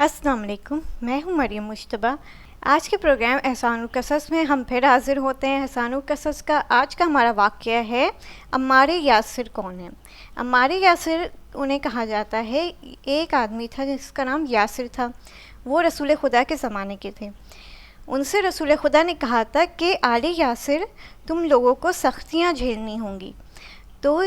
अस्सलाम वालेकुम, मैं हूँ मरियम मुश्तबा। आज के प्रोग्राम एहसानुल क़सस में हम फिर हाज़िर होते हैं। एहसानुल क़सस का आज का हमारा वाक़या है अम्मार यासिर कौन है। अम्मार यासिर उन्हें कहा जाता है, एक आदमी था जिसका नाम यासिर था। वो रसूल खुदा के ज़माने के थे। उनसे रसूल खुदा ने कहा था कि आले यासिर तुम लोगों को सख्तियाँ झेलनी होंगी। तो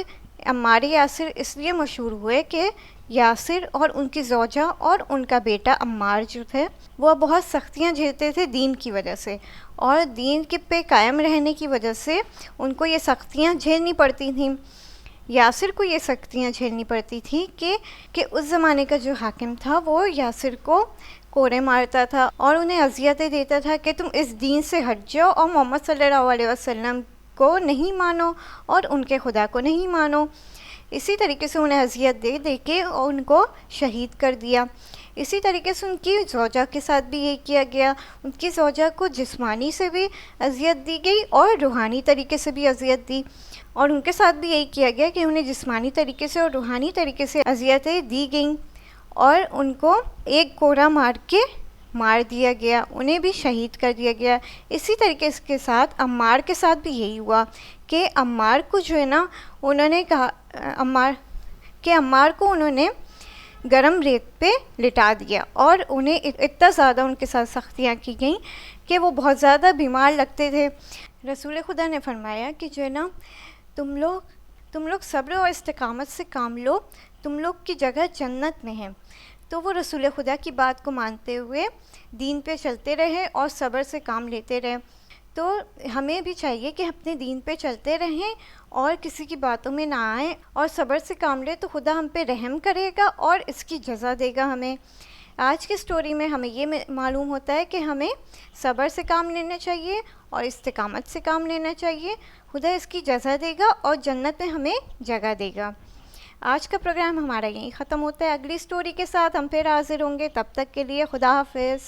अम्मार यासिर इसलिए मशहूर हुए कि यासिर और उनकी ज़ौजा और उनका बेटा अम्मार जो थे वो बहुत सख्तियाँ झेलते थे दीन की वजह से, और दीन के पे कायम रहने की वजह से उनको ये सख्तियाँ झेलनी पड़ती थीं। यासिर को ये सख्तियाँ झेलनी पड़ती थी कि उस ज़माने का जो हाकिम था वो यासिर को कोड़े मारता था और उन्हें अज़ियतें देता था कि तुम इस दीन से हट जाओ और मोहम्मद सल्लल्लाहु अलैहि वसल्लम को नहीं मानो और उनके खुदा को नहीं मानो। इसी तरीके से उन्हें अज़ियत दे दे के उनको शहीद कर दिया। इसी तरीके से उनकी ज़ौजा के साथ भी यही किया गया। उनकी ज़ौजा को जिस्मानी से भी अज़ियत दी गई और रूहानी तरीके से भी अज़ियत दी, और उनके साथ भी यही किया गया कि उन्हें जिस्मानी तरीके से और रूहानी तरीके से अज़ियतें दी गईं और उनको एक कोड़ा मार दिया गया, उन्हें भी शहीद कर दिया गया। इसी तरीके के साथ अम्मार के साथ भी यही हुआ कि अम्मार को जो है ना, उन्होंने कहा अम्मार को उन्होंने गरम रेत पे लिटा दिया और उन्हें इतना ज़्यादा उनके साथ सख्तियाँ की गईं कि वो बहुत ज़्यादा बीमार लगते थे। रसूल खुदा ने फरमाया कि जो है ना, तुम लोग सब्र और इस्तिकामत से काम लो, तुम लोग की जगह जन्नत में है। तो वो रसूल खुदा की बात को मानते हुए दीन पे चलते रहे और सब्र से काम लेते रहे। तो हमें भी चाहिए कि अपने दीन पे चलते रहें और किसी की बातों में ना आएँ और सब्र से काम लें, तो खुदा हम पे रहम करेगा और इसकी जज़ा देगा हमें। आज की स्टोरी में हमें ये मालूम होता है कि हमें सब्र से काम लेना चाहिए और इस्तिकामत से काम लेना चाहिए। खुदा इसकी जज़ा देगा और जन्नत में हमें जगह देगा। आज का प्रोग्राम हमारा यहीं ख़त्म होता है। अगली स्टोरी के साथ हम फिर हाज़िर होंगे। तब तक के लिए खुदा हाफ़िज़।